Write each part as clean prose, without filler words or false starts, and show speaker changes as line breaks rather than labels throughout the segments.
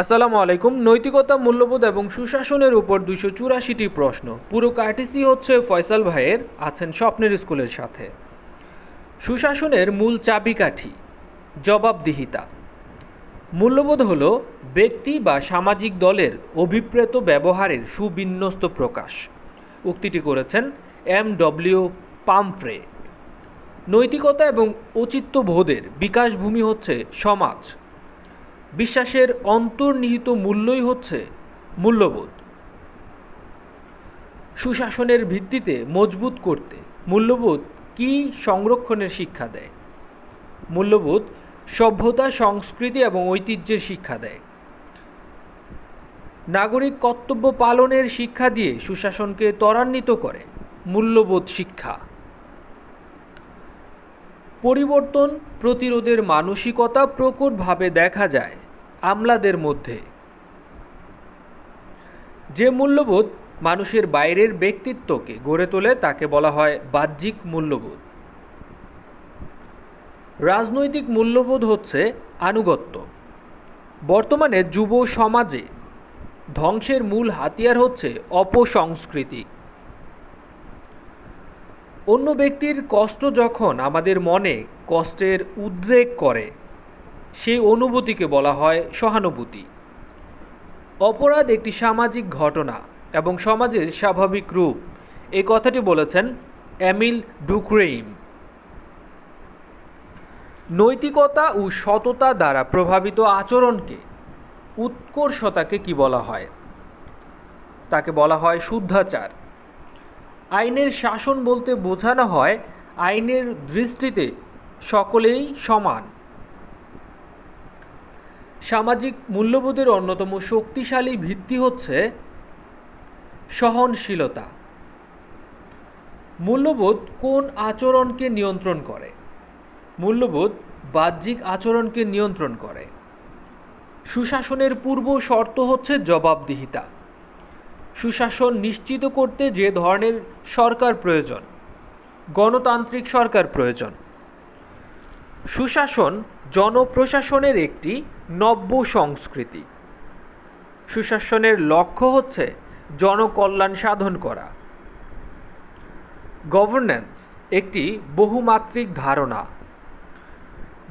আসসালামু আলাইকুম। নৈতিকতা, মূল্যবোধ এবং সুশাসনের উপর 284টি প্রশ্ন। পুরো কার্টিসি হচ্ছে ফয়সাল ভাইয়ের, আছেন স্বপ্নের স্কুলের সাথে। সুশাসনের মূল চাবিকাঠি জবাবদিহিতা। মূল্যবোধ হল ব্যক্তি বা সামাজিক দলের অভিপ্রেত ব্যবহারের সুবিন্যস্ত প্রকাশ। উক্তিটি করেছেন M.W. পামফ্রে। নৈতিকতা এবং ঔচিত্যবোধের বিকাশভূমি হচ্ছে সমাজ। বিশ্বাসের অন্তর্নিহিত মূল্যই হচ্ছে মূল্যবোধ। সুশাসনের ভিত্তিতে মজবুত করতে মূল্যবোধ কি সংরক্ষণের শিক্ষা দেয়? মূল্যবোধ সভ্যতা, সংস্কৃতি এবং ঐতিহ্যের শিক্ষা দেয়। নাগরিক কর্তব্য পালনের শিক্ষা দিয়ে সুশাসনকে ত্বরান্বিত করে মূল্যবোধ শিক্ষা। পরিবর্তন প্রতিরোধের মানসিকতা প্রকটভাবে দেখা যায় আমলাদের মধ্যে। যে মূল্যবোধ মানুষের বাইরের ব্যক্তিত্বকে গড়ে তোলে তাকে বলা হয় বাহ্যিক মূল্যবোধ। রাজনৈতিক মূল্যবোধ হচ্ছে আনুগত্য। বর্তমানে যুব সমাজে ধ্বংসের মূল হাতিয়ার হচ্ছে অপসংস্কৃতি। অন্য ব্যক্তির কষ্ট যখন আমাদের মনে কষ্টের উদ্রেক করে, সেই অনুভূতিকে বলা হয় সহানুভূতি। অপরাধ একটি সামাজিক ঘটনা এবং সমাজের স্বাভাবিক রূপ, এই কথাটি বলেছেন এমিল ডুক্রেইম। নৈতিকতা ও সততা দ্বারা প্রভাবিত আচরণকে, উৎকর্ষতাকে কি বলা হয়? তাকে বলা হয় শুদ্ধাচার। আইনের শাসন বলতে বোঝানো হয় আইনের দৃষ্টিতে সকলেই সমান। সামাজিক মূল্যবোধের অন্যতম শক্তিশালী ভিত্তি হচ্ছে সহনশীলতা। মূল্যবোধ কোন আচরণকে নিয়ন্ত্রণ করে? মূল্যবোধ বাহ্যিক আচরণকে নিয়ন্ত্রণ করে। সুশাসনের পূর্ব শর্ত হচ্ছে জবাবদিহিতা। সুশাসন নিশ্চিত করতে যে ধরনের সরকার প্রয়োজন, গণতান্ত্রিক সরকার প্রয়োজন। সুশাসন জনপ্রশাসনের একটি নব্য সংস্কৃতি। সুশাসনের লক্ষ্য হচ্ছে জনকল্যাণ সাধন করা। গভর্নেন্স একটি বহুমাত্রিক ধারণা।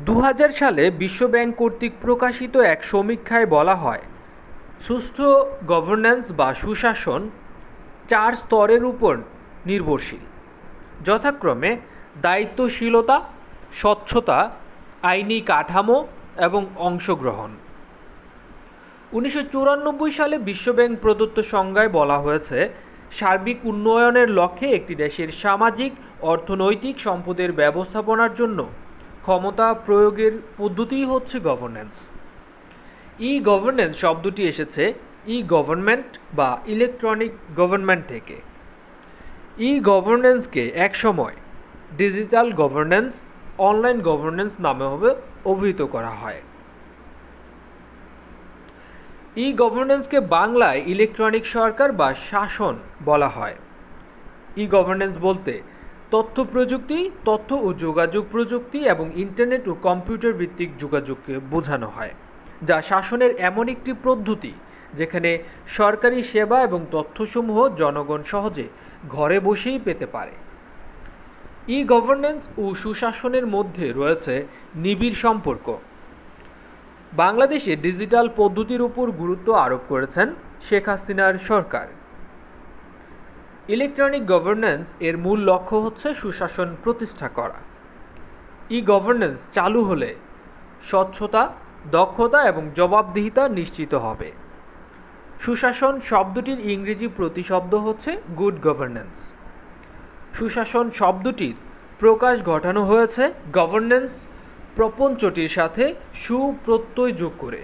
2000 সালে বিশ্বব্যাংক কর্তৃক প্রকাশিত এক সমীক্ষায় বলা হয় সুষ্ঠু গভর্নেন্স বা সুশাসন 4 স্তরের উপর নির্ভরশীল, যথাক্রমে দায়িত্বশীলতা, স্বচ্ছতা, আইনি কাঠামো এবং অংশগ্রহণ। 1994 সালে বিশ্বব্যাংক প্রদত্ত সংজ্ঞায় বলা হয়েছে সার্বিক উন্নয়নের লক্ষ্যে একটি দেশের সামাজিক, অর্থনৈতিক সম্পদের ব্যবস্থাপনার জন্য ক্ষমতা প্রয়োগের পদ্ধতিই হচ্ছে গভর্নেন্স। ই গভর্নেন্স শব্দটি এসেছে ই গভর্নমেন্ট বা ইলেকট্রনিক গভর্নমেন্ট থেকে। ই গভর্নেন্সকে একসময় ডিজিটাল গভর্নেন্স, অনলাইন গভর্নেন্স নামে অভিহিত করা হয়। ই গভর্নেন্সকে বাংলায় ইলেকট্রনিক সরকার বা শাসন বলা হয়। ই গভর্নেন্স বলতে তথ্য প্রযুক্তি, তথ্য ও যোগাযোগ প্রযুক্তি এবং ইন্টারনেট ও কম্পিউটার ভিত্তিক যোগাযোগকে বোঝানো হয়, যা শাসনের এমন একটি পদ্ধতি যেখানে সরকারি সেবা এবং তথ্যসমূহ জনগণ সহজে ঘরে বসেই পেতে পারে। ই গভর্নেন্স ও সুশাসনের মধ্যে রয়েছে নিবিড় সম্পর্ক। বাংলাদেশে ডিজিটাল পদ্ধতির উপর গুরুত্ব আরোপ করেছেন শেখ হাসিনার সরকার। ইলেকট্রনিক গভর্নেন্স এর মূল লক্ষ্য হচ্ছে সুশাসন প্রতিষ্ঠা করা। ই গভর্নেন্স চালু হলে স্বচ্ছতা, দক্ষতা এবং জবাবদিহিতা নিশ্চিত হবে। সুশাসন শব্দটির ইংরেজি প্রতিশব্দ হচ্ছে গুড গভর্নেন্স। সুশাসন শব্দটির প্রকাশ ঘটানো হয়েছে গভর্নেন্স প্রপঞ্চটির সাথে সুপ্রত্যয় যোগ করে।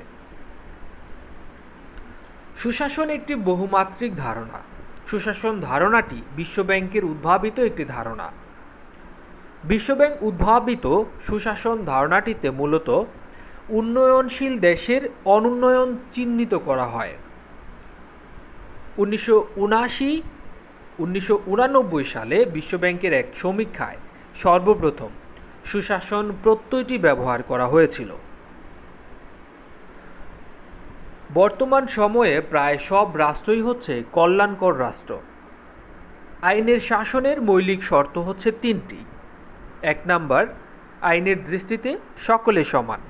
সুশাসন একটি বহুমাত্রিক ধারণা। সুশাসন ধারণাটি বিশ্বব্যাংকের উদ্ভাবিত একটি ধারণা। বিশ্বব্যাংক উদ্ভাবিত সুশাসন ধারণাটিতে মূলত উন্নয়নশীল দেশের অনুন্নয়ন চিহ্নিত করা হয়। 1989 সালে বিশ্বব্যাংকের এক সমীক্ষায় সর্বপ্রথম সুশাসন প্রত্যয়টি ব্যবহার করা হয়েছিল। বর্তমান সময়ে প্রায় সব রাষ্ট্রই হচ্ছে কল্যাণকর রাষ্ট্র। আইনের শাসনের মৌলিক শর্ত হচ্ছে তিনটি। ১ নাম্বার, আইনের দৃষ্টিতে সকলে সমান।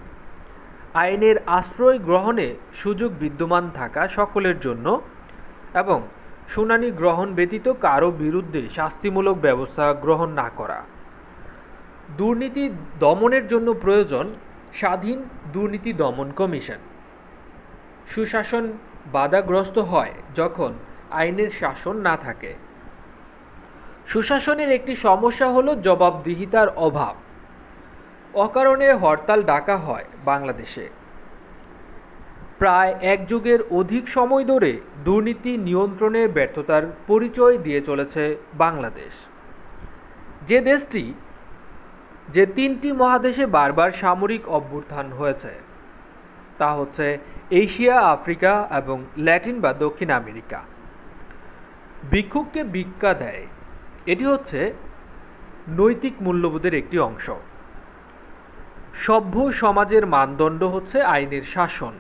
আইনের আশ্রয় গ্রহণে সুযোগ বিদ্যমান থাকা সকলের জন্য এবং শুনানি গ্রহণ ব্যতীত কারো বিরুদ্ধে শাস্তিমূলক ব্যবস্থা গ্রহণ না করা। দুর্নীতি দমনের জন্য প্রয়োজন স্বাধীন দুর্নীতি দমন কমিশন। সুশাসন বাধাগ্রস্ত হয় যখন আইনের শাসন না থাকে। সুশাসনের একটি সমস্যা হলো জবাবদিহিতার অভাব। অকারণে হরতাল ডাকা হয় বাংলাদেশে। প্রায় এক যুগের অধিক সময় ধরে দুর্নীতি নিয়ন্ত্রণে ব্যর্থতার পরিচয় দিয়ে চলেছে বাংলাদেশ। যে দেশটি যে তিনটি মহাদেশে বারবার সামরিক অভ্যুত্থান হয়েছে তা হচ্ছে এশিয়া, আফ্রিকা এবং ল্যাটিন বা দক্ষিণ আমেরিকা। ভিক্ষুককে ভিক্ষা দেয়, এটি হচ্ছে নৈতিক মূল্যবোধের একটি অংশ। সভ্য সমাজের মানদণ্ড হচ্ছে আইনের শাসন।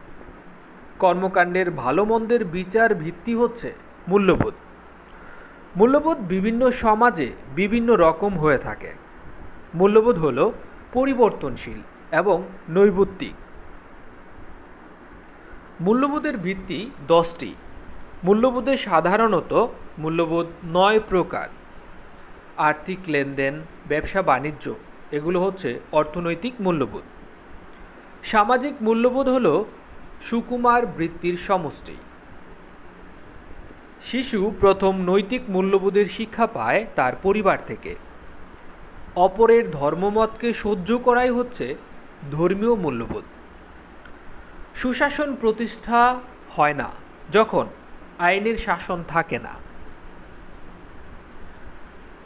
কর্মকাণ্ডের ভালো মন্দের বিচার ভিত্তি হচ্ছে মূল্যবোধ। মূল্যবোধ বিভিন্ন সমাজে বিভিন্ন রকম হয়ে থাকে। মূল্যবোধ হল পরিবর্তনশীল এবং নৈর্ব্যক্তিক। মূল্যবোধের ভিত্তি 10টি। মূল্যবোধে সাধারণত মূল্যবোধ 9 প্রকার। আর্থিক লেনদেন, ব্যবসা বাণিজ্য, এগুলো হচ্ছে অর্থনৈতিক মূল্যবোধ। সামাজিক মূল্যবোধ হল সুকুমার বৃত্তির সমষ্টি। শিশু প্রথম নৈতিক মূল্যবোধের শিক্ষা পায় তার পরিবার থেকে। অপরের ধর্মমতকে সহ্য করাই হচ্ছে ধর্মীয় মূল্যবোধ। সুশাসন প্রতিষ্ঠা হয় না যখন আইনের শাসন থাকে না।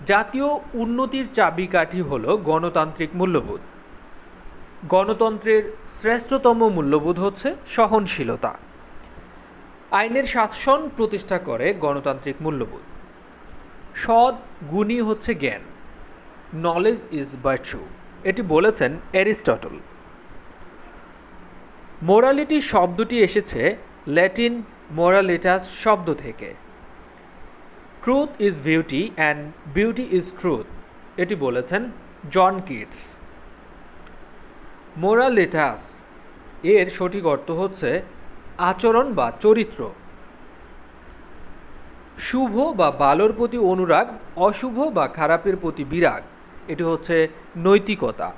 জাতীয় উন্নতির চাবিকাঠি হল গণতান্ত্রিক মূল্যবোধ। গণতন্ত্রের শ্রেষ্ঠতম মূল্যবোধ হচ্ছে সহনশীলতা। আইনের শাসন প্রতিষ্ঠা করে গণতান্ত্রিক মূল্যবোধ। সৎ গুণই হচ্ছে জ্ঞান। নলেজ ইজ ভার্চু, এটি বলেছেন অ্যারিস্টটল। মোরালিটি শব্দটি এসেছে ল্যাটিন মোরালিটাস শব্দ থেকে। Truth is beauty and beauty is truth, এটি বলেছেন জন কিটস। মোরালিটাস এর সঠিক অর্থ হচ্ছে আচরণ বা চরিত্র। শুভ বা ভালোর প্রতি অনুরাগ, অশুভ বা খারাপের প্রতি বিরাগ, এটি হচ্ছে নৈতিকতা।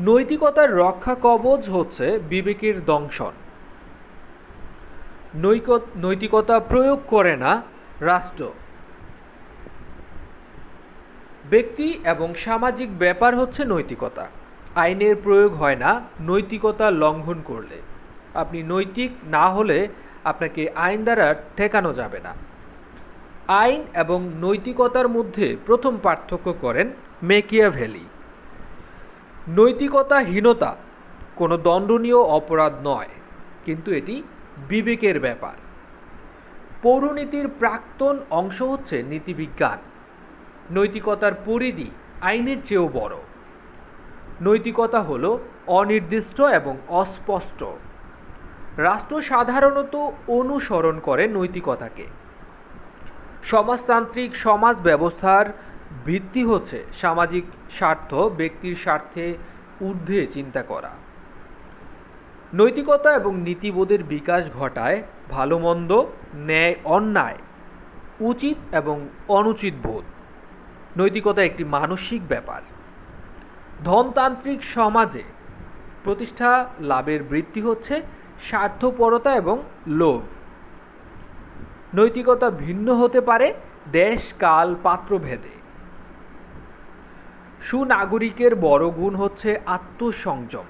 নৈতিকতার রক্ষা কবচ হচ্ছে বিবেকের দংশন। নৈতিকতা প্রয়োগ করে না রাষ্ট্র। ব্যক্তি এবং সামাজিক ব্যাপার হচ্ছে নৈতিকতা। আইনের প্রয়োগ হয় না নৈতিকতা লঙ্ঘন করলে। আপনি নৈতিক না হলে আপনাকে আইন দ্বারা ঠেকানো যাবে না। আইন এবং নৈতিকতার মধ্যে প্রথম পার্থক্য করেন ম্যাকিয়াভেলি। নৈতিকতাহীনতা কোনো দণ্ডনীয় অপরাধ নয়, কিন্তু এটি বিবেকের ব্যাপার। পৌরনীতির প্রাক্তন অংশ হচ্ছে নীতিবিজ্ঞান। নৈতিকতার পরিধি আইনের চেয়েও বড়। নৈতিকতা হল অনির্দিষ্ট এবং অস্পষ্ট। রাষ্ট্র সাধারণত অনুসরণ করে নৈতিকতাকে। সমাজতান্ত্রিক সমাজ ব্যবস্থার ভিত্তি হচ্ছে সামাজিক স্বার্থ ব্যক্তির স্বার্থে ঊর্ধ্বে চিন্তা করা। নৈতিকতা এবং নীতিবোধের বিকাশ ঘটায় ভালো মন্দ, ন্যায় অন্যায়, উচিত এবং অনুচিত বোধ। নৈতিকতা একটি মানসিক ব্যাপার। ধনতান্ত্রিক সমাজে প্রতিষ্ঠা লাভের বৃত্তি হচ্ছে স্বার্থপরতা এবং লোভ। নৈতিকতা ভিন্ন হতে পারে দেশ, কাল, পাত্রভেদে। সুনাগরিকের বড় গুণ হচ্ছে আত্মসংযম।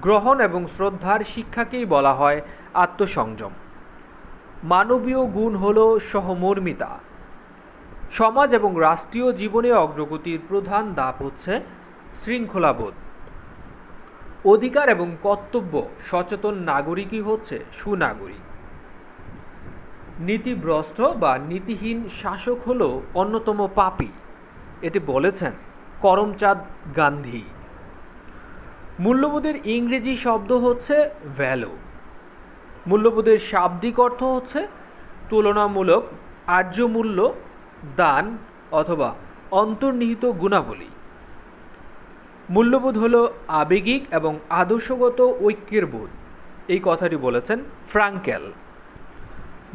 গ্রহণ এবং শ্রদ্ধার শিক্ষাকেই বলা হয় আত্মসংযম। মানবীয় গুণ হল সহমর্মিতা। সমাজ এবং রাষ্ট্রীয় জীবনে অগ্রগতির প্রধান ধাপ হচ্ছে শৃঙ্খলাবোধ। অধিকার এবং কর্তব্য সচেতন নাগরিকই হচ্ছে সুনাগরিক। নীতিভ্রষ্ট বা নীতিহীন শাসক হল অন্যতম পাপী, এটি বলেছেন করমচাঁদ গান্ধী। মূল্যবোধের ইংরেজি শব্দ হচ্ছে ভ্যালু। মূল্যবোধের শাব্দিক অর্থ হচ্ছে তুলনামূলক আর্য মূল্য, দান অথবা অন্তর্নিহিত গুণাবলী। মূল্যবোধ হলো আবেগিক এবং আদর্শগত ঐক্যের বোধ, এই কথাটি বলেছেন ফ্রাঙ্কেল।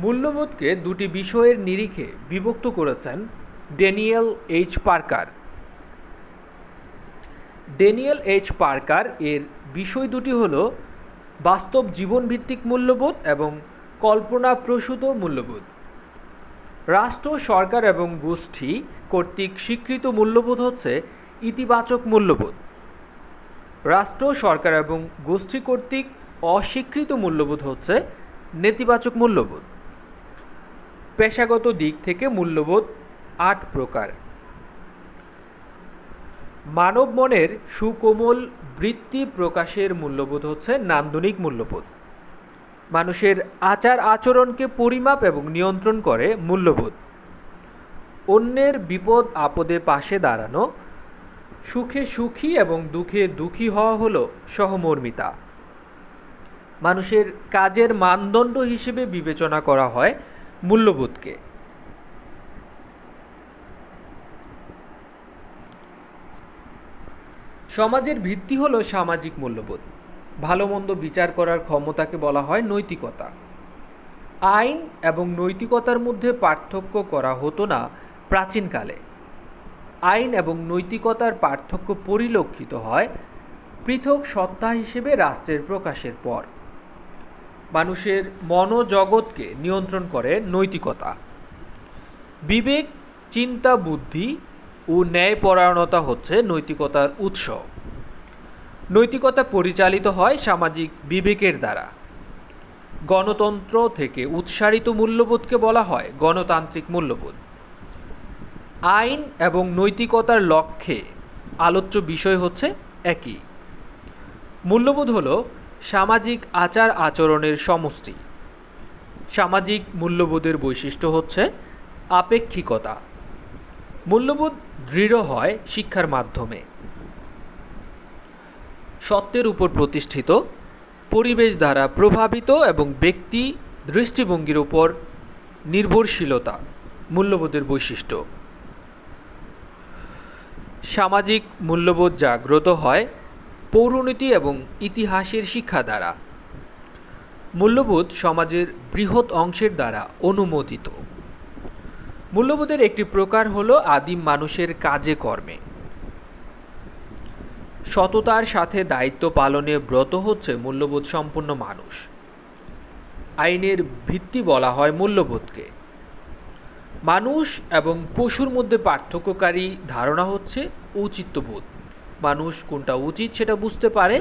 মূল্যবোধকে দুটি বিষয়ের নিরিখে বিভক্ত করেছেন Daniel H Parker. Daniel H Parker এর বিষয় দুটি হল বাস্তব জীবনভিত্তিক মূল্যবোধ এবং কল্পনাপ্রসূত মূল্যবোধ। রাষ্ট্র, সরকার এবং গোষ্ঠী কর্তৃক স্বীকৃত মূল্যবোধ হচ্ছে ইতিবাচক মূল্যবোধ। রাষ্ট্র, সরকার এবং গোষ্ঠী কর্তৃক অস্বীকৃত মূল্যবোধ হচ্ছে নেতিবাচক মূল্যবোধ। পেশাগত দিক থেকে মূল্যবোধ ৮ প্রকার। মানব মনের সুকোমল বৃত্তি প্রকাশের মূল্যবোধ হচ্ছে নান্দনিক মূল্যবোধ। মানুষের আচার আচরণকে পরিমাপ এবং নিয়ন্ত্রণ করে মূল্যবোধ। অন্যের বিপদ আপদে পাশে দাঁড়ানো, সুখে সুখী এবং দুঃখে দুঃখী হওয়া হলো সহমর্মিতা। মানুষের কাজের মানদণ্ড হিসেবে বিবেচনা করা হয় মূল্যবোধকে। সমাজের ভিত্তি হলো সামাজিক মূল্যবোধ। ভালো মন্দ বিচার করার ক্ষমতাকে বলা হয় নৈতিকতা। আইন এবং নৈতিকতার মধ্যে পার্থক্য করা হতো না প্রাচীনকালে। আইন এবং নৈতিকতার পার্থক্য পরিলক্ষিত হয় পৃথক সত্তা হিসেবে রাষ্ট্রের প্রকাশের পর। মানুষের মনোজগৎকে নিয়ন্ত্রণ করে নৈতিকতা। বিবেক, চিন্তা, বুদ্ধি ও ন্যায়পরায়ণতা হচ্ছে নৈতিকতার উৎস। নৈতিকতা পরিচালিত হয় সামাজিক বিবেকের দ্বারা। গণতন্ত্র থেকে উৎসারিত মূল্যবোধকে বলা হয় গণতান্ত্রিক মূল্যবোধ। আইন এবং নৈতিকতার লক্ষ্যে আলোচ্য বিষয় হচ্ছে একই। মূল্যবোধ হলো সামাজিক আচার আচরণের সমষ্টি। সামাজিক মূল্যবোধের বৈশিষ্ট্য হচ্ছে আপেক্ষিকতা। মূল্যবোধ দৃঢ় হয় শিক্ষার মাধ্যমে। সত্যের উপর প্রতিষ্ঠিত, পরিবেশ দ্বারা প্রভাবিত এবং ব্যক্তি দৃষ্টিভঙ্গির উপর নির্ভরশীলতা মূল্যবোধের বৈশিষ্ট্য। সামাজিক মূল্যবোধ জাগ্রত হয় পৌরনীতি এবং ইতিহাসের শিক্ষা দ্বারা। মূল্যবোধ সমাজের বৃহৎ অংশের দ্বারা অনুমোদিত। মূল্যবোধের একটি প্রকার হল আদিম মানুষের কাজে কর্মে। সততার সাথে দায়িত্ব পালনে ব্রত হচ্ছে মূল্যবোধ সম্পন্ন মানুষ। আইনের ভিত্তি বলা হয় মূল্যবোধকে। মানুষ এবং পশুর মধ্যে পার্থক্যকারী ধারণা হচ্ছে ঔচিত্যবোধ। মানুষ কোনটা উচিত সেটা বুঝতে পারে,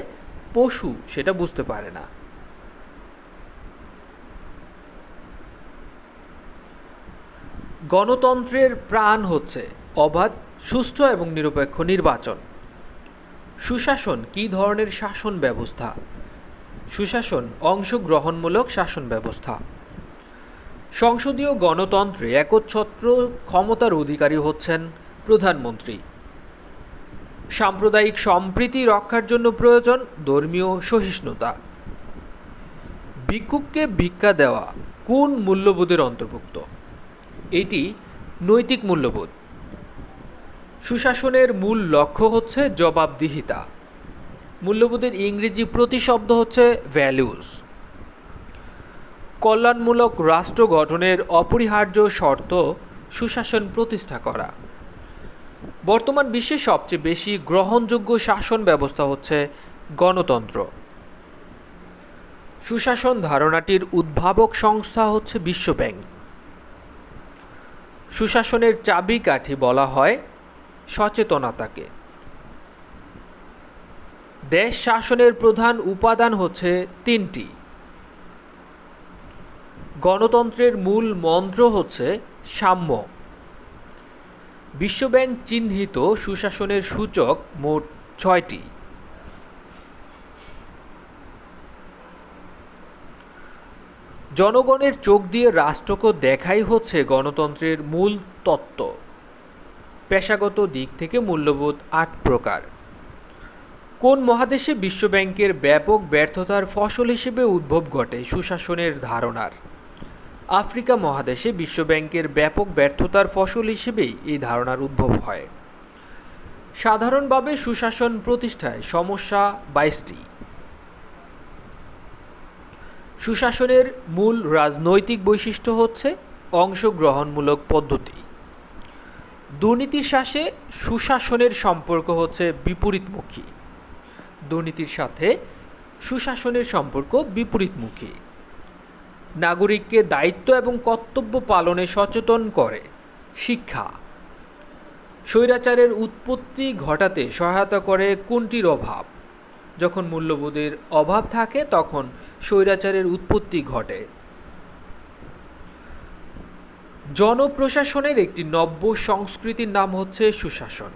পশু সেটা বুঝতে পারে না। গণতন্ত্রের প্রাণ হচ্ছে অবাধ, সুষ্ঠু এবং নিরপেক্ষ নির্বাচন। সুশাসন কী ধরনের শাসন ব্যবস্থা? সুশাসন অংশগ্রহণমূলক শাসন ব্যবস্থা। সংসদীয় গণতন্ত্রে একচ্ছত্র ক্ষমতার অধিকারী হচ্ছেন প্রধানমন্ত্রী। সাম্প্রদায়িক সম্প্রীতি রক্ষার জন্য প্রয়োজন ধর্মীয় সহিষ্ণুতা। ভিক্ষুককে ভিক্ষা দেওয়া কোন মূল্যবোধের অন্তর্ভুক্ত? এটি নৈতিক মূল্যবোধ। সুশাসনের মূল লক্ষ্য হচ্ছে জবাবদিহিতা। মূল্যবোধের ইংরেজি প্রতিশব্দ হচ্ছে ভ্যালুস। কল্যাণমূলক রাষ্ট্র গঠনের অপরিহার্য শর্ত সুশাসন প্রতিষ্ঠা করা। বর্তমান বিশ্বে সবচেয়ে বেশি গ্রহণযোগ্য শাসন ব্যবস্থা হচ্ছে গণতন্ত্র। সুশাসন ধারণাটির উদ্ভাবক সংস্থা হচ্ছে বিশ্বব্যাংক। সুশাসনের চাবিকাঠি বলা হয় সচেতনতাকে। দেশ শাসনের প্রধান উপাদান হচ্ছে তিনটি। গণতন্ত্রের মূল মন্ত্র হচ্ছে সাম্য। বিশ্বব্যাংক চিহ্নিত সুশাসনের সূচক মোট ৬টি। জনগণের চোখ দিয়ে রাষ্ট্রকে দেখাই হচ্ছে গণতন্ত্রের মূল তত্ত্ব। পেশাগত দিক থেকে মূল্যবোধ ৮ প্রকার। কোন মহাদেশে বিশ্বব্যাংকের ব্যাপক ব্যর্থতার ফসল হিসেবে উদ্ভব ঘটে সুশাসনের ধারণার? আফ্রিকা মহাদেশে বিশ্বব্যাংকের ব্যাপক ব্যর্থতার ফসল হিসেবেই এই ধারণার উদ্ভব হয়। সাধারণভাবে সুশাসন প্রতিষ্ঠায় সমস্যা 22টি। সুশাসনের মূল রাজনৈতিক বৈশিষ্ট্য হচ্ছে অংশগ্রহণমূলক পদ্ধতি। দুর্নীতির সাথে সুশাসনের সম্পর্ক হচ্ছে বিপরীতমুখী। দুর্নীতির সাথে সুশাসনের সম্পর্ক বিপরীতমুখী। নাগরিককে দায়িত্ব এবং কর্তব্য পালনে সচেতন করে। শিক্ষা। স্বৈরাচারের উৎপত্তি ঘটাতে সহায়তা করে কোনটির অভাব? যখন মূল্যবোধের অভাব থাকে তখন স্বৈরাচারের উৎপত্তি ঘটে। জনপ্রশাসনের একটি নব্য সংস্কৃতির নাম হচ্ছে সুশাসন।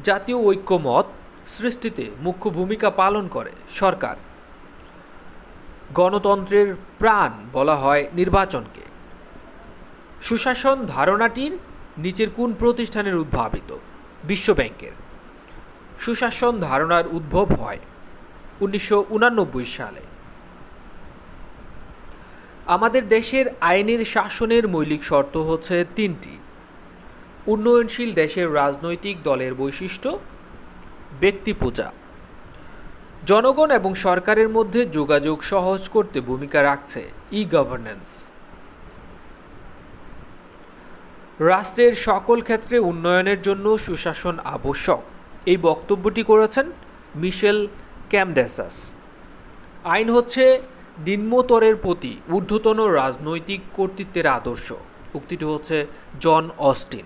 জাতীয় ঐক্যমত সৃষ্টিতে মুখ্য ভূমিকা পালন করে সরকার। গণতন্ত্রের প্রাণ বলা হয় নির্বাচনকে। সুশাসন ধারণাটির নিচের কোন প্রতিষ্ঠানের উদ্ভাবিত? বিশ্বব্যাংকের। সুশাসন ধারণার উদ্ভব হয় 1989 সালে। আমাদের দেশের আইনের শাসনের মৌলিক শর্ত হচ্ছে 3টি। উন্নয়নশীল দেশের রাজনৈতিক দলের বৈশিষ্ট্য, ব্যক্তি পূজা। জনগণ এবং সরকারের মধ্যে যোগাযোগ সহজ করতে ভূমিকা রাখছে ই-গভর্নেন্স। রাষ্ট্রের সকল ক্ষেত্রে উন্নয়নের জন্য সুশাসন আবশ্যক, এই বক্তব্যটি করেছেন মিশেল ক্যামডেসাস। আইন হচ্ছে নিম্নতরের প্রতি ঊর্ধ্বতন রাজনৈতিক কর্তৃত্বের আদর্শ, উক্তিটি হচ্ছে জন অস্টিন।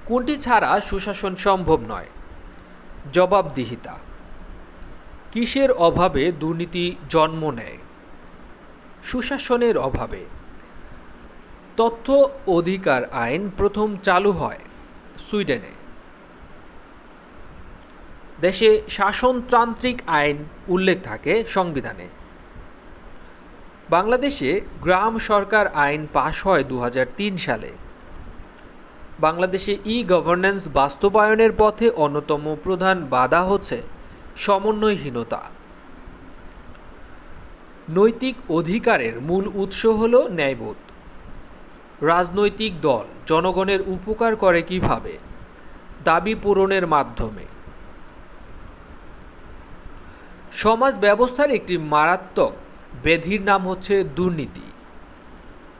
কোনটি ছাড়া সুশাসন সম্ভব নয়? জবাবদিহিতা। কিসের অভাবে দুর্নীতি জন্ম নেয়? সুশাসনের অভাবে। তথ্য অধিকার আইন প্রথম চালু হয় সুইডেনে। দেশে শাসনতান্ত্রিক আইন উল্লেখ থাকে সংবিধানে। বাংলাদেশে গ্রাম সরকার আইন পাশ হয় 2003 সালে। বাংলাদেশে ই-গভর্নেন্স বাস্তবায়নের পথে অন্যতম প্রধান বাধা হচ্ছে সমন্বয়হীনতা। নৈতিক অধিকারের মূল উৎস হল ন্যায়বোধ। রাজনৈতিক দল জনগণের উপকার করে কিভাবে? দাবি পূরণের মাধ্যমে। সমাজ ব্যবস্থার একটি মারাত্মক ব্যাধির নাম হচ্ছে দুর্নীতি।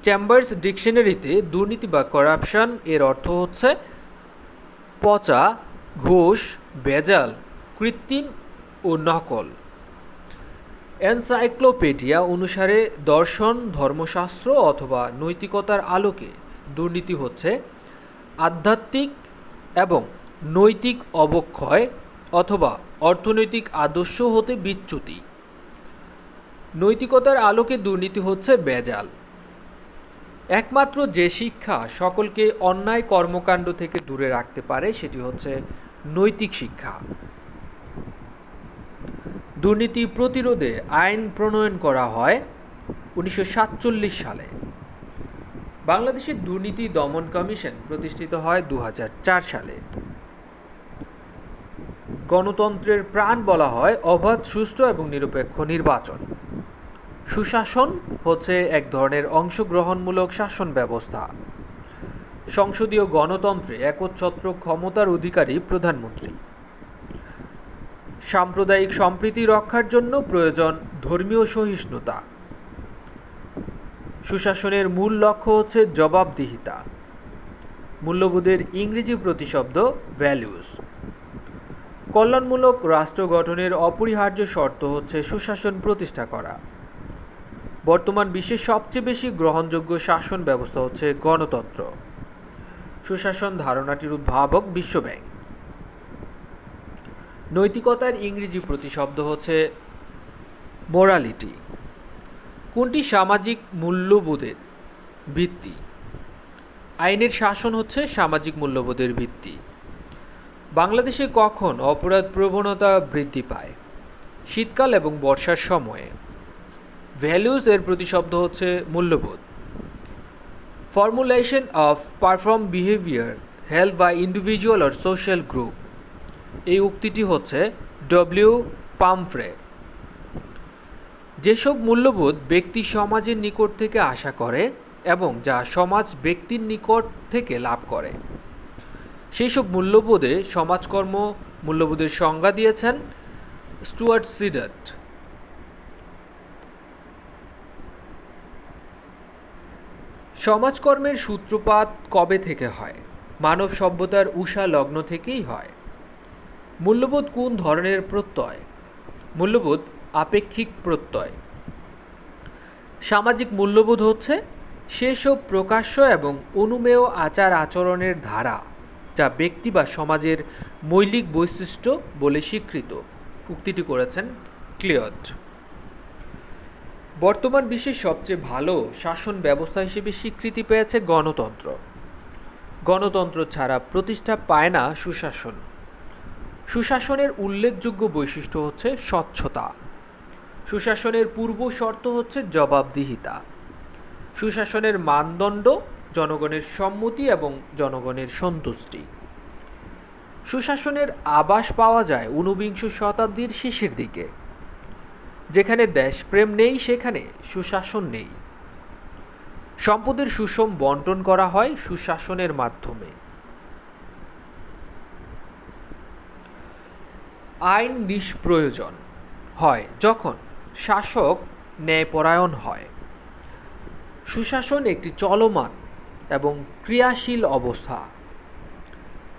চেম্বার্স ডিকশনারিতে দুর্নীতি বা করাপশন এর অর্থ হচ্ছে পচা, ঘুষ, ভেজাল, কৃত্রিম ও নকল। এনসাইক্লোপিডিয়া অনুসারে দর্শন, ধর্মশাস্ত্র অথবা নৈতিকতার আলোকে দুর্নীতি হচ্ছে আধ্যাত্মিক এবং নৈতিক অবক্ষয় অথবা অর্থনৈতিক আদর্শ হতে বিচ্যুতি। নৈতিকতার আলোকে দুর্নীতি হচ্ছে ভেজাল। একমাত্র যে শিক্ষা সকলকে অন্যায় কর্মকাণ্ড থেকে দূরে রাখতে পারে সেটি হচ্ছে নৈতিক শিক্ষা। দুর্নীতি প্রতিরোধে আইন প্রণয়ন করা হয় 1947 সালে। বাংলাদেশের দুর্নীতি দমন কমিশন প্রতিষ্ঠিত হয় 2004 সালে। গণতন্ত্রের প্রাণ বলা হয় অবাধ, সুষ্ঠু এবং নিরপেক্ষ নির্বাচন। সুশাসন হচ্ছে এক ধরনের অংশগ্রহণমূলক শাসন ব্যবস্থা। সংসদীয় গণতন্ত্রে একচ্ছত্র ক্ষমতার অধিকারী প্রধানমন্ত্রী। সাম্প্রদায়িক সম্প্রীতি রক্ষার জন্য প্রয়োজন ধর্মীয় সহিষ্ণুতা। সুশাসনের মূল লক্ষ্য হচ্ছে জবাবদিহিতা। মূল্যবোধের ইংরেজি প্রতিশব্দ ভ্যালুস। কল্যাণমূলক রাষ্ট্র গঠনের অপরিহার্য শর্ত হচ্ছে সুশাসন প্রতিষ্ঠা করা। বর্তমান বিশ্বের সবচেয়ে বেশি গ্রহণযোগ্য শাসন ব্যবস্থা হচ্ছে গণতন্ত্র। সুশাসন ধারণাটির উদ্ভাবক বিশ্বব্যাংক। নৈতিকতার ইংরেজি প্রতিশব্দ হচ্ছে মোরালিটি। কোনটি সামাজিক মূল্যবোধের ভিত্তি? আইনের শাসন হচ্ছে সামাজিক মূল্যবোধের ভিত্তি। বাংলাদেশে কখন অপরাধ প্রবণতা বৃদ্ধি পায়? শীতকাল এবং বর্ষার সময়ে। ভ্যালুস এর প্রতিশব্দ হচ্ছে মূল্যবোধ। Formulation of perform behaviour held by individual or social group. এই উক্তিটি হচ্ছে ডব্লিউ পামফ্রে। যেসব মূল্যবোধ ব্যক্তি সমাজের নিকট থেকে আশা করে এবং যা সমাজ ব্যক্তির নিকট থেকে লাভ করে, সেই সব মূল্যবোধে সমাজকর্ম মূল্যবোধের সংজ্ঞা দিয়েছেন স্টুয়ার্ট সিডার্ট। সমাজকর্মের সূত্রপাত কবে থেকে হয়? মানব সভ্যতার উষা লগ্ন থেকেই হয়। মূল্যবোধ কোন ধরনের প্রত্যয়? মূল্যবোধ আপেক্ষিক প্রত্যয়। সামাজিক মূল্যবোধ হচ্ছে সেসব প্রকাশ্য এবং অনুমেয় আচার আচরণের ধারা যা ব্যক্তি বা সমাজের মৌলিক বৈশিষ্ট্য বলে স্বীকৃত। উক্তিটি করেছেন ক্লিয়ট। বর্তমান বিশ্বের সবচেয়ে ভালো শাসন ব্যবস্থা হিসেবে স্বীকৃতি পেয়েছে গণতন্ত্র। গণতন্ত্র ছাড়া প্রতিষ্ঠা পায় না সুশাসন। সুশাসনের উল্লেখযোগ্য বৈশিষ্ট্য হচ্ছে স্বচ্ছতা। সুশাসনের পূর্ব শর্ত হচ্ছে জবাবদিহিতা। সুশাসনের মানদণ্ড জনগণের সম্মতি এবং জনগণের সন্তুষ্টি। সুশাসনের আভাস পাওয়া যায় ঊনবিংশ শতাব্দীর শেষের দিকে। যেখানে দেশপ্রেম নেই সেখানে সুশাসন নেই। সম্পদের সুষম বন্টন করা হয় সুশাসনের মাধ্যমে। আইন নিষ্প্রয়োজন হয় যখন শাসক ন্যায়পরায়ণ হয়। সুশাসন একটি চলমান এবং ক্রিয়াশীল অবস্থা।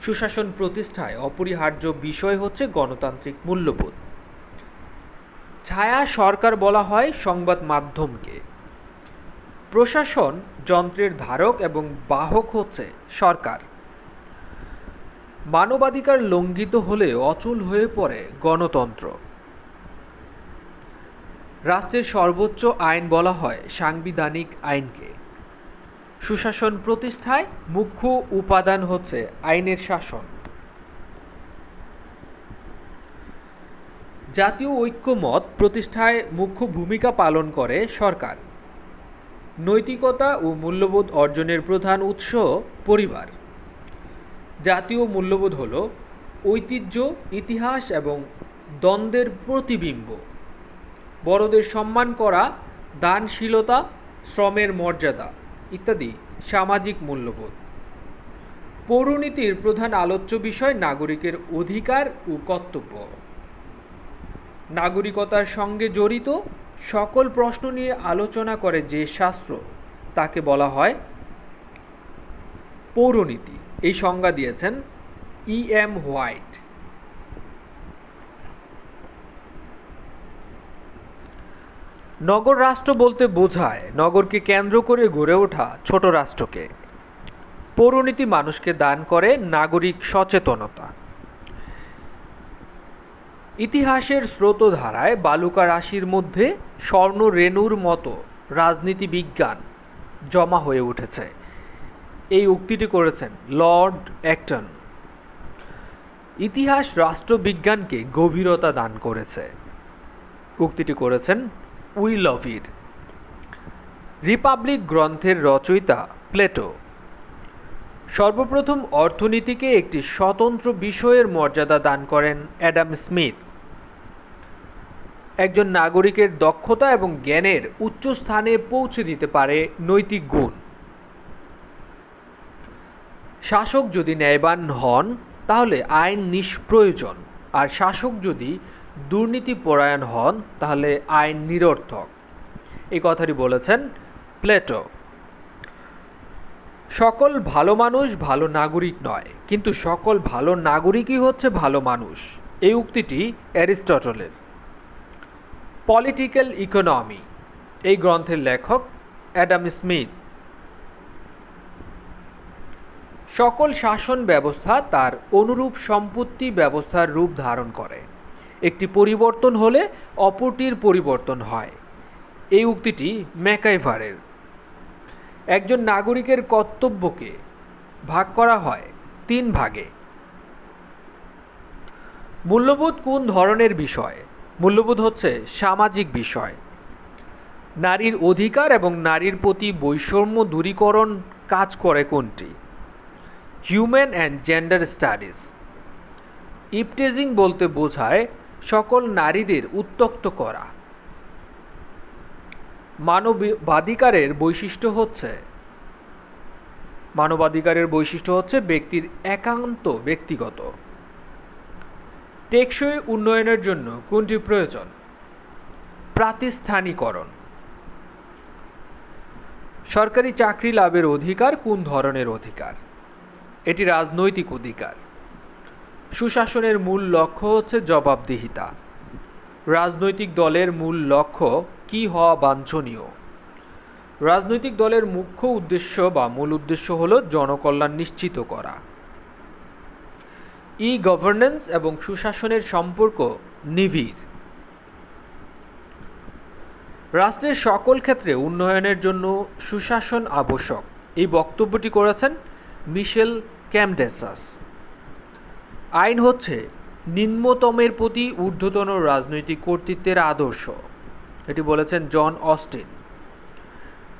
সুশাসন প্রতিষ্ঠায় অপরিহার্য বিষয় হচ্ছে গণতান্ত্রিক মূল্যবোধ। ছায়া সরকার বলা হয় সংবাদ মাধ্যমকে। প্রশাসন যন্ত্রের ধারক এবং বাহক হচ্ছে সরকার। মানবাধিকার লঙ্ঘিত হলে অচল হয়ে পড়ে গণতন্ত্র। রাষ্ট্রের সর্বোচ্চ আইন বলা হয় সাংবিধানিক আইনকে। সুশাসন প্রতিষ্ঠায় মুখ্য উপাদান হচ্ছে আইনের শাসন। জাতীয় ঐক্যমত প্রতিষ্ঠায় মুখ্য ভূমিকা পালন করে সরকার। নৈতিকতা ও মূল্যবোধ অর্জনের প্রধান উৎস পরিবার। জাতীয় মূল্যবোধ হল ঐতিহ্য, ইতিহাস এবং দ্বন্দ্বের প্রতিবিম্ব। বড়দের সম্মান করা, দানশীলতা, শ্রমের মর্যাদা ইত্যাদি সামাজিক মূল্যবোধ। পৌরনীতির প্রধান আলোচ্য বিষয় নাগরিকের অধিকার ও কর্তব্য। নাগরিকতার সঙ্গে জড়িত সকল প্রশ্ন নিয়ে আলোচনা করে যে শাস্ত্র তাকে বলা হয় পৌরনীতি। এই সংজ্ঞা দিয়েছেন E.M. হোয়াইট। নগর রাষ্ট্র বলতে বোঝায় নগরকে কেন্দ্র করে গড়ে ওঠা ছোট রাষ্ট্রকে। পৌরনীতি মানুষকে দান করে নাগরিক সচেতনতা। ইতিহাসের স্রোতধারায় বালুকা রাশির মধ্যে স্বর্ণ রেণুর মতো রাজনীতি বিজ্ঞান জমা হয়ে উঠেছে। এই উক্তিটি করেছেন লর্ড অ্যাক্টন। ইতিহাস রাষ্ট্রবিজ্ঞানকে গভীরতা দান করেছে। উক্তিটি করেছেন উইলভির। রিপাবলিক গ্রন্থের রচয়িতা প্লেটো। সর্বপ্রথম অর্থনীতিকে একটি স্বতন্ত্র বিষয়ের মর্যাদা দান করেন অ্যাডাম স্মিথ। একজন নাগরিকের দক্ষতা এবং জ্ঞানের উচ্চ স্থানে পৌঁছে দিতে পারে নৈতিক গুণ। শাসক যদি ন্যায়বান হন তাহলে আইন নিষ্প্রয়োজন, আর শাসক যদি দুর্নীতিপরায়ণ হন তাহলে আইন নিরর্থক। এই কথাটি বলেছেন প্লেটো। সকল ভালো মানুষ ভালো নাগরিক নয়, কিন্তু সকল ভালো নাগরিকই হচ্ছে ভালো মানুষ। এই উক্তিটি অ্যারিস্টটলের। পলিটিক্যাল ইকোনমি এই গ্রন্থের লেখক অ্যাডাম স্মিথ। সকল শাসন ব্যবস্থা তার অনুরূপ সম্পত্তি ব্যবস্থার রূপ ধারণ করে। একটি পরিবর্তন হলে অপরটির পরিবর্তন হয়। এই উক্তিটি ম্যাকাইভারের। একজন নাগরিকের কর্তব্যকে ভাগ করা হয় 3 ভাগে। মূল্যবোধ কোন ধরনের বিষয়? মূল্যবোধ হচ্ছে সামাজিক বিষয়। নারীর অধিকার এবং নারীর প্রতি বৈষম্য দূরীকরণ কাজ করে কোনটি? Human and gender studies. ইপটেজিং বলতে বোঝায় সকল নারীদের উত্ত্যক্ত করা। মানবাধিকারের বৈশিষ্ট্য হচ্ছে ব্যক্তির একান্ত ব্যক্তিগত। টেকসই উন্নয়নের জন্য কোনটি প্রয়োজন? প্রাতিষ্ঠানিকরণ। সরকারি চাকরি লাভের অধিকার কোন ধরনের অধিকার? এটি রাজনৈতিক অধিকার। সুশাসনের মূল লক্ষ্য হচ্ছে জবাবদিহিতা। রাজনৈতিক দলের মূল লক্ষ্য কি হওয়া বাঞ্ছনীয়? রাজনৈতিক দলের মুখ্য উদ্দেশ্য বা মূল উদ্দেশ্য হল জনকল্যাণ নিশ্চিত করা। ই গভর্নেন্স এবং সুশাসনের সম্পর্ক নিবিড়। রাষ্ট্রের সকল ক্ষেত্রে উন্নয়নের জন্য সুশাসন আবশ্যক, এই বক্তব্যটি করেছেন মিশেল ক্যামডেসাস। আইন হচ্ছে নিম্নতমের প্রতি ঊর্ধ্বতন রাজনৈতিক কর্তৃত্বের আদর্শ, এটি বলেছেন জন অস্টিন।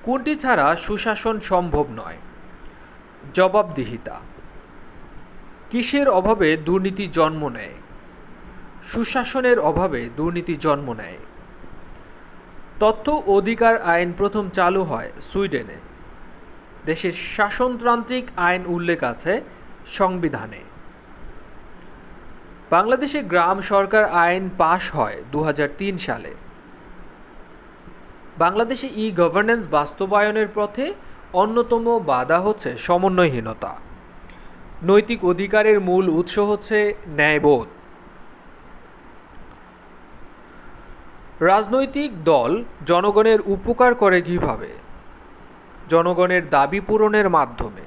কোনটি ছাড়া সুশাসন সম্ভব নয়? জবাবদিহিতা। কিসের অভাবে দুর্নীতি জন্ম নেয়? সুশাসনের অভাবে দুর্নীতি জন্ম নেয়। তথ্য অধিকার আইন প্রথম চালু হয় সুইডেনে। দেশের শাসনতান্ত্রিক আইন উল্লেখ আছে সংবিধানে। বাংলাদেশে গ্রাম সরকার আইন পাশ হয় 2003 সালে। বাংলাদেশে ই গভর্নেন্স বাস্তবায়নের পথে অন্যতম বাধা হচ্ছে সমন্বয়হীনতা। নৈতিক অধিকারের মূল উৎস হচ্ছে ন্যায়বোধ। রাজনৈতিক দল জনগণের উপকার করে কিভাবে? জনগণের দাবি পূরণের মাধ্যমে।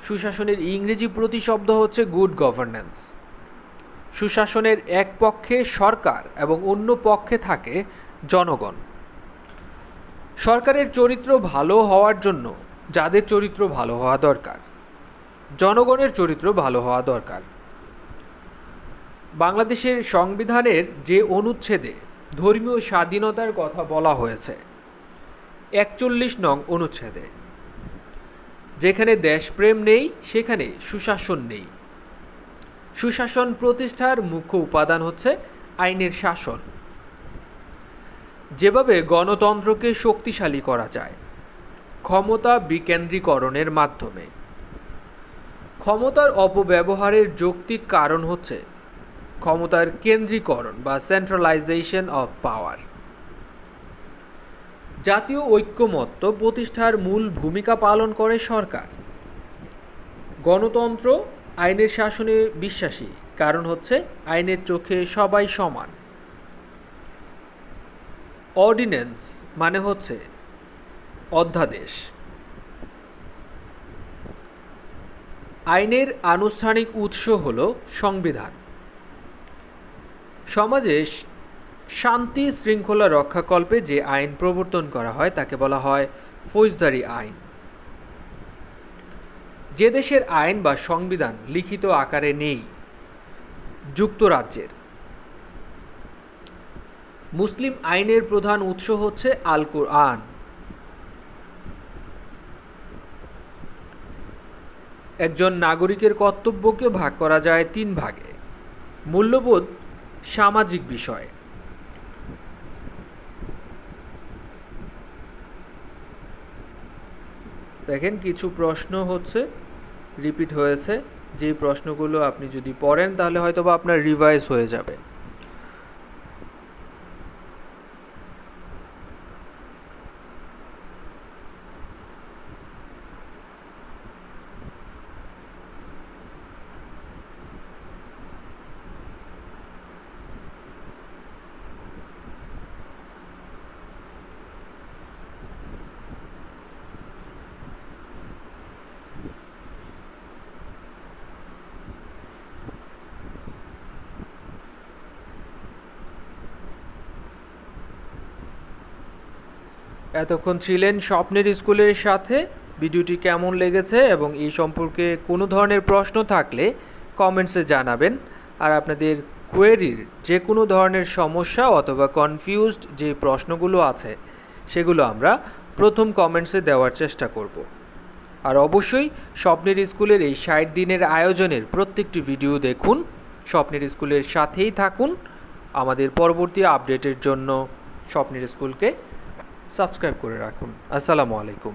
সুশাসনের ইংরেজি প্রতিশব্দ হচ্ছে গুড গভর্নেন্স। সুশাসনের এক পক্ষে সরকার এবং অন্য পক্ষে থাকে জনগণ। সরকারের চরিত্র ভালো হওয়ার জন্য যাদের চরিত্র ভালো হওয়া দরকার? জনগণের চরিত্র ভালো হওয়া দরকার। বাংলাদেশের সংবিধানের যে অনুচ্ছেদে ধর্মীয় স্বাধীনতার কথা বলা হয়েছে 41 নং অনুচ্ছেদে, যেখানে দেশপ্রেম নেই সেখানে সুশাসন নেই। সুশাসন প্রতিষ্ঠার মুখ্য উপাদান হচ্ছে আইনের শাসন। যেভাবে গণতন্ত্রকে শক্তিশালী করা যায় ক্ষমতা বিকেন্দ্রীকরণের মাধ্যমে। ক্ষমতার অপব্যবহারের যৌক্তিক কারণ হচ্ছে ক্ষমতার কেন্দ্রীকরণ বা সেন্ট্রালাইজেশন অফ পাওয়ার। জাতীয় ঐক্যমত্য প্রতিষ্ঠার মূল ভূমিকা পালন করে সরকার। গণতন্ত্র আইনের শাসনে বিশ্বাসী, কারণ হচ্ছে আইনের চোখে সবাই সমান। অর্ডিন্যান্স মানে হচ্ছে অধ্যাদেশ। আইনের আনুষ্ঠানিক উৎস হল সংবিধান। সমাজে শান্তি শৃঙ্খলা রক্ষাকল্পে যে আইন প্রবর্তন করা হয় তাকে বলা হয় ফৌজদারি আইন। যে দেশের আইন বা সংবিধান লিখিত আকারে নেই? যুক্তরাজ্যের। মুসলিম আইনের প্রধান উৎস হচ্ছে আল কুরআন। একজন নাগরিকের কর্তব্যকে ভাগ করা যায় 3 ভাগে। মূল্যবোধ, সামাজিক বিষয়। দেখেন কিছু প্রশ্ন হচ্ছে রিপিট হয়েছে, যে প্রশ্নগুলো আপনি যদি পড়েন তাহলে হয়তো বা আপনার রিভাইজ হয়ে যাবে। এতক্ষণ ছিলেন স্বপ্নের স্কুলের সাথে। ভিডিওটি কেমন লেগেছে এবং এই সম্পর্কে কোনো ধরনের প্রশ্ন থাকলে কমেন্টসে জানাবেন। আর আপনাদের কোয়েরির যে কোনো ধরনের সমস্যা অথবা কনফিউজড যে প্রশ্নগুলো আছে সেগুলো আমরা প্রথম কমেন্টসে দেওয়ার চেষ্টা করব। আর অবশ্যই স্বপ্নের স্কুলের এই 60 দিনের আয়োজনের প্রত্যেকটি ভিডিও দেখুন। স্বপ্নের স্কুলের সাথেই থাকুন। আমাদের পরবর্তী আপডেটের জন্য স্বপ্নের স্কুলকে সাবস্ক্রাইব করে রাখুন। আসসালামু আলাইকুম।